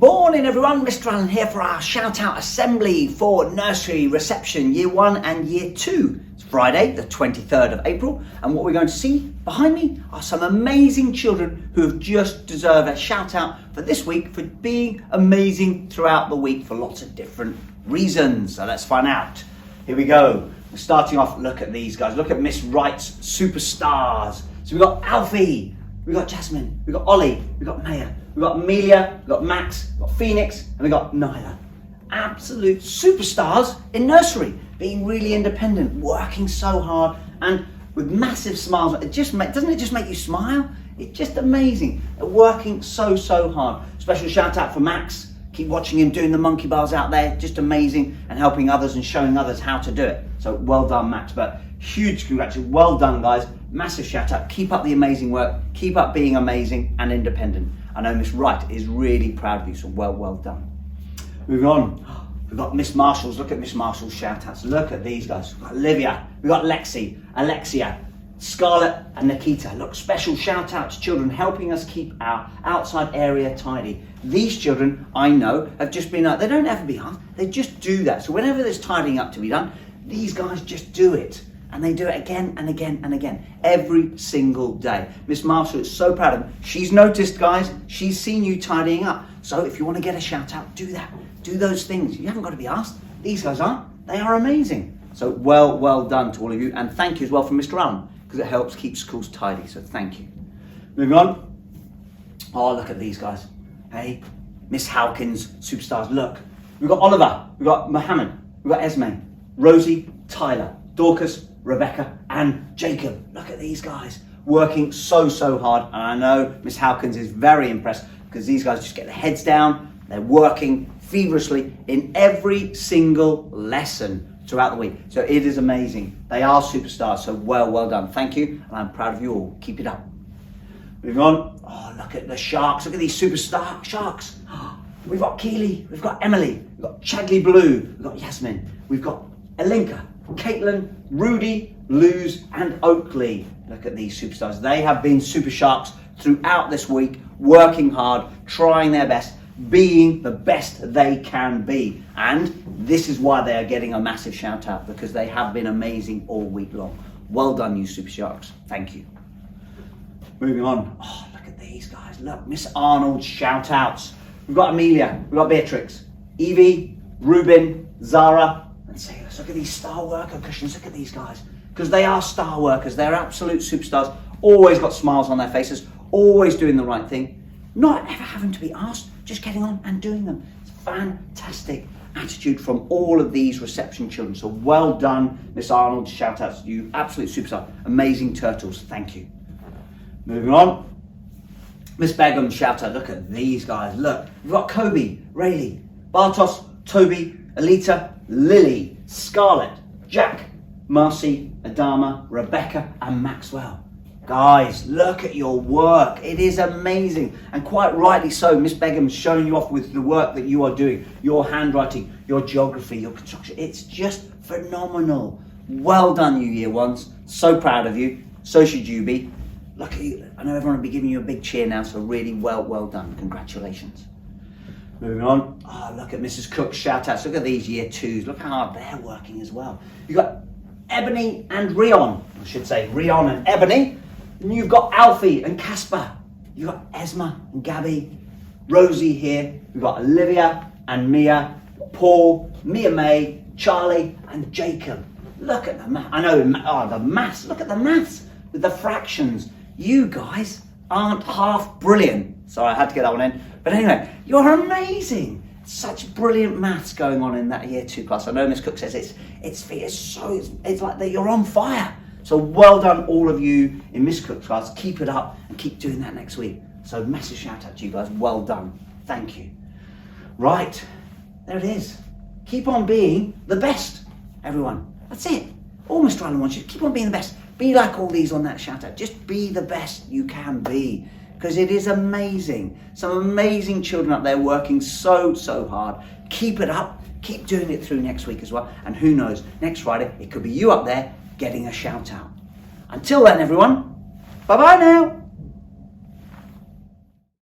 Morning everyone, Mr. Allen here for our shout out assembly for nursery reception year 1 and year 2. It's Friday the 23rd of April and what we're going to see behind me are some amazing children who have just deserved a shout out for this week for being amazing throughout the week for lots of different reasons. So let's find out. Here we go. We're starting off, look at these guys. Look at Miss Wright's superstars. So we've got Alfie, we've got Jasmine, we've got Ollie, we've got Maya, we've got Amelia, we've got Max, we've got Phoenix, and we've got Nyla. Absolute superstars in nursery, being really independent, working so hard, and with massive smiles. Doesn't it just make you smile? It's just amazing. They're working so hard. Special shout out for Max. Keep watching him doing the monkey bars out there, just amazing, and helping others and showing others how to do it. So well done, Max. But huge congratulations, well done, guys. Massive shout out. Keep up the amazing work. Keep up being amazing and independent. I know Miss Wright is really proud of you, so well done. Moving on, we've got Miss Marshall's. Look at Miss Marshall's shout outs. Look at these guys. We've got Olivia, we've got Lexi, Alexia, Scarlett and Nikita. Look, special shout out to children helping us keep our outside area tidy. These children, I know, have just been they don't ever be asked, they just do that. So whenever there's tidying up to be done, these guys just do it. And they do it again and again and again, every single day. Miss Marshall is so proud of them. She's noticed, guys, she's seen you tidying up. So if you want to get a shout out, do that. Do those things. You haven't got to be asked. These guys aren't. They are amazing. So well done to all of you. And thank you as well from Mr. Allen, because it helps keep schools tidy. So thank you. Moving on. Oh, look at these guys. Hey, Miss Halkins, superstars. Look, we've got Oliver, we've got Mohammed, we've got Esme, Rosie, Tyler, Dorcas, Rebecca and Jacob. Look at these guys working so hard, and I know Miss Halkins is very impressed because these guys just get their heads down. They're working feverishly in every single lesson throughout the week. So it is amazing. They are superstars. So well done. Thank you, and I'm proud of you all. Keep it up. Moving on. Oh, look at the sharks. Look at these superstar sharks. We've got Keely. We've got Emily. We've got Chadley Blue. We've got Yasmin. We've got Elinka, Caitlin, Rudy, Luz and Oakley. Look at these superstars. They have been super sharks throughout this week, working hard, trying their best, being the best they can be. And this is why they are getting a massive shout out, because they have been amazing all week long. Well done, you super sharks. Thank you. Moving on. Oh, look at these guys. Look, Miss Arnold's shout outs. We've got Amelia, we've got Beatrix, Evie, Ruben, Zara, and Sailors. Look at these star worker cushions. Look at these guys, because they are star workers. They're absolute superstars. Always got smiles on their faces. Always doing the right thing. Not ever having to be asked. Just getting on and doing them. It's fantastic attitude from all of these reception children. So well done, Miss Arnold. Shout outs to you. Absolute superstar. Amazing turtles. Thank you. Moving on. Miss Begum shout out. Look at these guys. Look. We've got Kobe, Rayleigh, Bartos, Toby, Alita, Lily, Scarlett, Jack, Marcy, Adama, Rebecca and Maxwell. Guys, look at your work. It is amazing. And quite rightly so, Miss Begum's showing you off with the work that you are doing. Your handwriting, your geography, your construction. It's just phenomenal. Well done, you year ones. So proud of you. So should you be. Look at you. I know everyone will be giving you a big cheer now, so really well done. Congratulations. Moving on. Oh, look at Mrs. Cook's shout outs. Look at these year twos. Look how hard they're working as well. You've got Ebony and Rion. I should say Rion and Ebony. And you've got Alfie and Casper. You've got Esma and Gabby. Rosie here. We've got Olivia and Mia. Paul, Mia May, Charlie and Jacob. Look at the math. I know, the maths. Look at the maths with the fractions. You guys aren't half brilliant. Sorry, I had to get that one in. But anyway, you're amazing. Such brilliant maths going on in that year 2 class. I know Miss Cook says it's like that you're on fire. So well done all of you in Miss Cook's class. Keep it up and keep doing that next week. So massive shout out to you guys. Well done. Thank you. Right, there it is. Keep on being the best, everyone. That's it. All Mr. Allen wants you to keep on being the best. Be like all these on that shout out. Just be the best you can be, because it is amazing. Some amazing children up there working so hard. Keep it up. Keep doing it through next week as well. And who knows, next Friday, it could be you up there getting a shout out. Until then, everyone, bye-bye now.